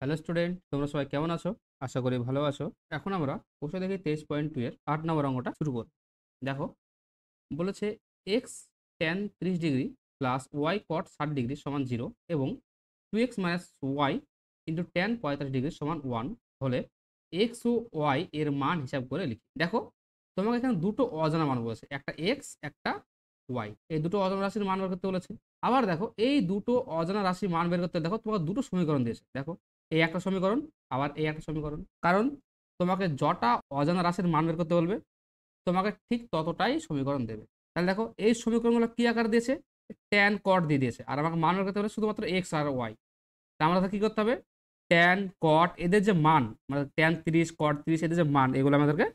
Hello student, তোমরা সবাই কেমন আছো? আশা করি ভালো আছো। এখন আমরা প্রশ্ন দেখি 23.2 এর 8 নম্বর অঙ্কটা শুরু করব। দেখো, বলেছে x tan 30 degree plus y cot 60 degree সমান 0 এবং 2x minus y into tan 45 degree সমান 1 হলে এক্স ও ওয়াই এর মান হিসাব করে লিখি। দেখো, তোমাকে এখানে দুটো অজানা মান বলেছে, একটা এক্স একটা ওয়াই। এই দুটো অজানা রাশির মান বের করতে বলেছে। আবার দেখো, এই দুটো অজানা রাশির মান বের করতে দেখো তোমাকে দুটো সমীকরণ দিয়েছে। দেখো, এই একটা সমীকরণ, আবার এই একটা সমীকরণ। কারণ তোমাকে যটা অজানা রাশির মান বের করতে বলবে তোমাকে ঠিক ততটাই সমীকরণ দেবে। তাহলে দেখো, এই সমীকরণগুলো কি আকার দিয়েছে? ট্যান কট দিয়ে দিয়েছে, আর আমাকে মান বের করতে হলে শুধুমাত্র এক্স আর ওয়াই। তা আমাদের কি করতে হবে? ট্যান কট এদের যে মান, মানে ট্যান 30 কট 30 এদের যে মান, এগুলো আমাদেরকে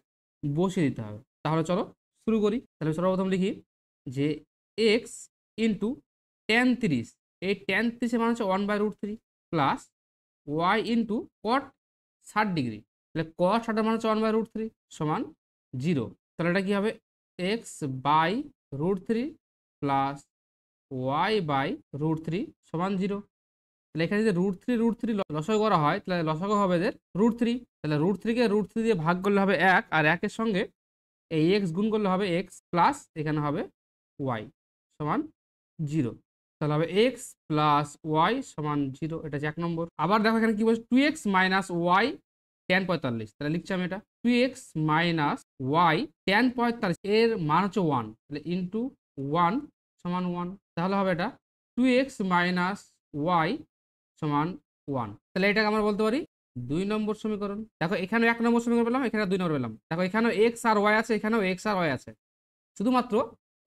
বসিয়ে দিতে হবে। তাহলে চলো শুরু করি। তাহলে সর্বপ্রথম লিখি যে এক্স ইন্টু ট্যান 30, এই ট্যান 30 এর মান হচ্ছে 1/√3 plus y into cot 60 degree, তাহলে কট 60 এর মান হচ্ছে 1/√3 সমান 0। তাহলে এটা কি হবে? X by √3 plus y by √3 সমান 0। তাহলে এখানে যদি √3 লসাগু করা হয়, তাহলে লসাগু হবে এদের √3। তাহলে √3 কে √3 দিয়ে ভাগ করলে হবে 1, আর 1 এর সঙ্গে এই এক্স গুণ করলে হবে এক্স প্লাস এখানে হবে ওয়াই সমান 0। তাহলে হবে এক্স প্লাস ওয়াই সমান 0। এটা হচ্ছে 1 নম্বর। আবার দেখো এখানে কি বলছে, 2x মাইনাস ওয়াই ট্যান 45। তাহলে লিখছি আমি এটা 2x মাইনাস ওয়াই ট্যান 45 এর মান হচ্ছে 1, তাহলে ইন্টু 1 সমান 1। তাহলে হবে এটা 2x মাইনাস ওয়াই সমান 1। তাহলে এটাকে আমরা বলতে পারি 2 নম্বর সমীকরণ। দেখো, এখানে 1 নম্বর সমীকরণ পেলাম, এখানে 2 নম্বর পেলাম। দেখো, এখানেও এক্স আর ওয়াই আছে, এখানেও এক্স আর ওয়াই আছে, শুধুমাত্র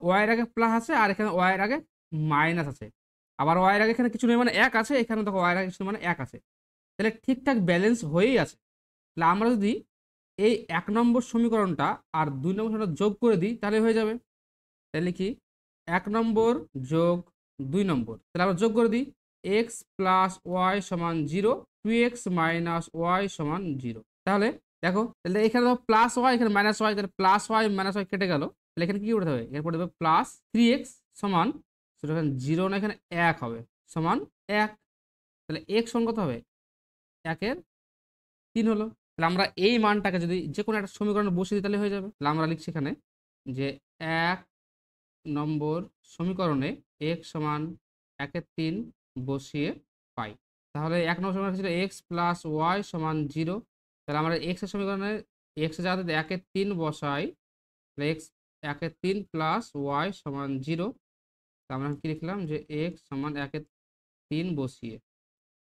ওয়াই এর আগে প্লাস আছে আর এখানে ওয়াই এর আগে মাইনাস আছে। আবার ওয়াই এর আগে এখানে কিছু নেই মানে 1 আছে, এখানে দেখো ওয়াই এর আগে কিছু নেই মানে 1 আছে। তাহলে ঠিকঠাক ব্যালেন্স হয়েই আছে। তাহলে আমরা যদি এই 1 নম্বর সমীকরণটা আর 2 নম্বর সমীকরণটা যোগ করে দিই তাহলে হয়ে যাবে। তাহলে কি 1 নম্বর যোগ 2 নম্বর, তাহলে আমরা যোগ করে দিই এক্স প্লাস ওয়াই সমান 0, 2x মাইনাস ওয়াই সমান 0। তাহলে দেখো, তাহলে এখানে প্লাস ওয়াই এখানে মাইনাস ওয়াই, তাহলে প্লাস ওয়াই মাইনাস ওয়াই কেটে গেল। তাহলে এখানে কি করতে হবে? এরপর দেবে প্লাস 3x সমান, সেটা এখানে 0 না, এখানে 1 হবে সমান 1। তাহলে x সমান কত হবে? 1 এর 3 হলো। তাহলে আমরা এই মানটাকে যদি যে কোনো একটা সমীকরণে বসিয়ে দিই তাহলে হয়ে যাবে। তাহলে আমরা লিখছি এখানে যে 1 নম্বর সমীকরণে x সমান 1/3 বসিয়ে পাই। তাহলে 1 নম্বর সমীকরণ ছিল x প্লাস ওয়াই সমান 0। তাহলে আমরা x এর সমীকরণে x এর জায়গাতে 1/3 বসাই, তাহলে x 1/3 প্লাস ওয়াই সমান 0। আমরা কি লিখলাম যে x সমান 1/3 বসিয়ে,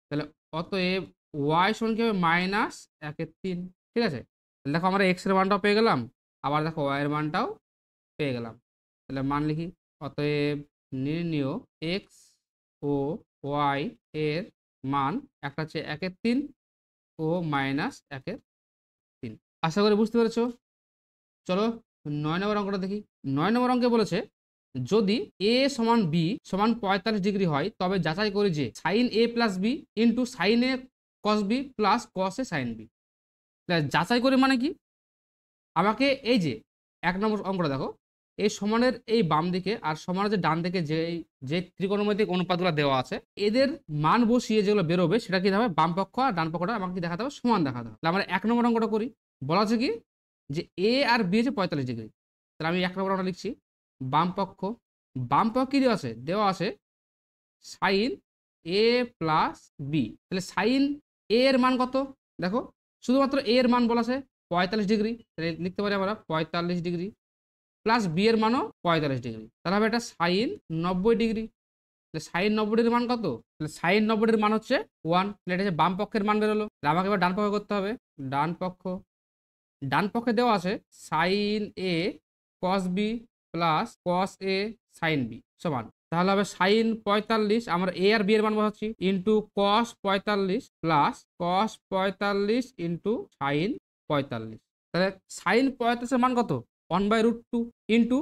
তাহলে অতএব ওয়াই সমান কি হবে? মাইনাস 1/3। ঠিক আছে, তাহলে দেখো আমরা x এর মানটাও পেয়ে গেলাম, আবার দেখো ওয়াই এর মানটাও পেয়ে গেলাম। তাহলে মান লিখি, অতএব নির্ণেয় এক্স ও ওয়াই এর মান, একটা হচ্ছে 1/3 ও মাইনাস 1/3। আশা করি বুঝতে পেরেছো। চলো 9 নম্বর অঙ্কটা দেখি। 9 নম্বর অঙ্কে বলেছে যদি এ সমান বি সমান 45 ডিগ্রি হয় তবে যাচাই করি যে সাইন এ প্লাস বি ইন্টু সাইন এ কস বি প্লাস কস এ সাইন বি। যাচাই করি মানে কি? আমাকে এই যে 1 নম্বর অঙ্কটা দেখো, এই সমানের এই বাম দিকে আর সমানের যে ডান দিকে যে যে ত্রিকোণমিতিক অনুপাতগুলো দেওয়া আছে, এদের মান বসিয়ে যেগুলো বেরোবে সেটা কি হবে? বাম পক্ষ আর ডান পক্ষটা আমাকে কি দেখাতে হবে? সমান দেখাতে হবে। তাহলে আমরা 1 নম্বর অঙ্কটা করি। বলা আছে কি যে এ আর বি হচ্ছে 45 ডিগ্রি। তাহলে আমি 1 নম্বর অঙ্কটা লিখছি। বাম পক্ষ, বাম পক্ষ কি দেওয়া আছে? দেওয়া আছে সাইন এ প্লাস বি। তাহলে সাইন এ এর মান কত? দেখো, শুধুমাত্র এ এর মান বলা আছে 45 ডিগ্রি, তাহলে লিখতে পারি আমরা 45 ডিগ্রি প্লাস বি এর মানও 45 ডিগ্রি। তাহলে হবে এটা সাইন 90 ডিগ্রি। তাহলে সাইন 90 ডিগ্রির মান কত? তাহলে সাইন 90 ডিগ্রির মান হচ্ছে 1। তাহলে এটা হচ্ছে বাম পক্ষের মান বেরোলো। তাহলে আমাকে এবার ডান পক্ষ করতে হবে। ডান পক্ষ, ডান পক্ষে দেওয়া আছে সাইন এ কস বি প্লাস কস এ সাইন বি সমান, তাহলে হবে সাইন 45, আমরা এ আর বি এর মান বসাচ্ছি, into cos 45 plus cos 45 into sign 45। তাহলে সাইন 45 এর মান কত? 1/√2 ইন্টু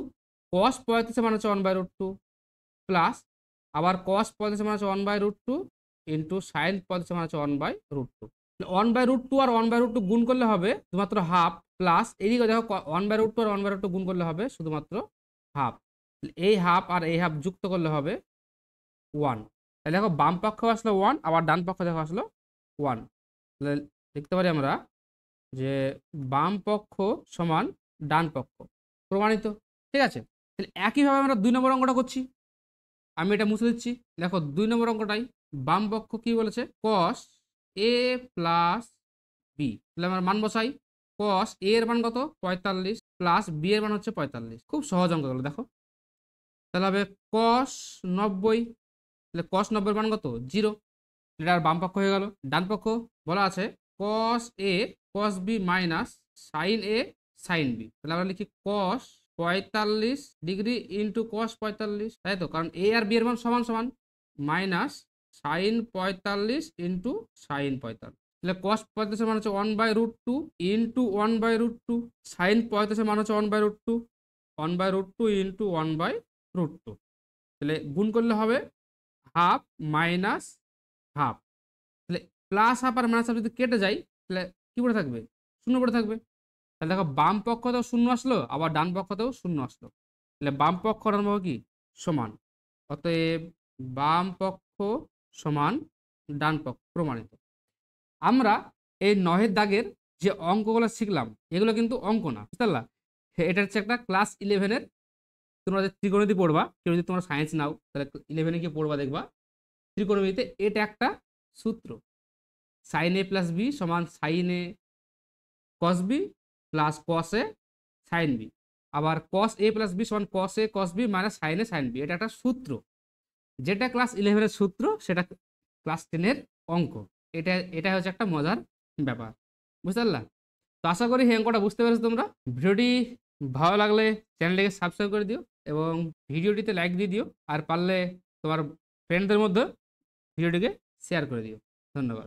কস 45 এর মান হচ্ছে 1/√2 প্লাস আবার কস 45 এর মান হচ্ছে 1/√2 ইন্টু সাইন 45 এর মান হচ্ছে 1/√2। 1/√2 আর 1/√2 গুণ করলে হবে শুধুমাত্র হাফ, প্লাস এদিকে দেখো 1/√2 আর 1/√2 গুণ করলে হবে শুধুমাত্র হাফ। এই হাফ আর এই হাফ যুক্ত করলে হবে 1। তাহলে দেখো বাম পক্ষ আসলো 1, আবার ডান পক্ষ দেখো আসলো 1। তাহলে লিখতে পারি আমরা যে বাম পক্ষ সমান ডান পক্ষ, প্রমাণিত। ঠিক আছে, তাহলে একইভাবে আমরা 2 নম্বর অঙ্কটা করছি। আমি এটা মুছে দিচ্ছি। দেখো 2 নম্বর অঙ্কটাই বাম পক্ষ কি বলেছে, cos a প্লাস বি। তাহলে আমরা মান বসাই। cos a এর মান কত 45 প্লাস বি এর মান হচ্ছে 45। খুব সহজ অঙ্ক গুলো দেখো। তাহলে হবে cos 90, তাহলে cos 90 এর মান কত 0। এটা আর বাম পক্ষ হয়ে গেল। ডান পক্ষ বলা আছে cos a cos b minus sin a sin b। তাহলে আমরা লিখি cos 45 ডিগ্রি ইন্টু cos 45, তাই তো, কারণ a আর b এর মান সমান সমান, মাইনাস sin 45 ইন্টু sin 45। তাহলে cos 45 এর মান হচ্ছে 1/√2 ইন্টু 1/√2, sin 45 এর মান হচ্ছে 1/√2, 1/√2 ইন্টু 1/√2। তাহলে গুণ করলে হবে হাফ মাইনাস হাফ। তাহলে প্লাস হাফ আর মাইনাস হাফ যদি কেটে যায় তাহলে কি পড়ে থাকবে, শূন্য পড়ে থাকবে। তাহলে দেখো বাম পক্ষতেও শূন্য আসলো, আবার ডান পক্ষতেও শূন্য আসলো। তাহলে বাম পক্ষ ডান পক্ষ কি সমান, অতএব বাম পক্ষ সমান ডান পক্ষ, প্রমাণিত। আমরা এই নহের দাগের যে অঙ্কগুলো শিখলাম এগুলো কিন্তু অঙ্ক না, বুঝতে পারলা। এটা হচ্ছে একটা ক্লাস 11-এর, তোমরা যে ত্রিকোণমিতি পড়বা, কেউ যদি তোমরা সায়েন্স নাও তাহলে 11-এ কি পড়বা দেখবা, ত্রিকোণমিতিতে এটা একটা সূত্র, সাইন এ প্লাস বি সমান সাইন এ কস বি প্লাস কস এ সাইন বি। আবার কস এ প্লাস বি সমান কস এ কস বি মাইনাস সাইন এ সাইন বি। এটা একটা সূত্র, যেটা ক্লাস 11-এর সূত্র সেটা ক্লাস 10-এর অঙ্ক। এটা এটা হচ্ছে একটা মজার ব্যাপার, বুঝতে পারলা। তো আশা করি এই অঙ্কটা বুঝতে পেরেছো তোমরা। ভিডিওটি ভালো লাগলে চ্যানেলটিকে সাবস্ক্রাইব করে দিও এবং ভিডিওটিতে লাইক দিয়ে দিও, আর পারলে তোমার ফ্রেন্ডদের মধ্যে ভিডিওটিকে শেয়ার করে দিও। ধন্যবাদ।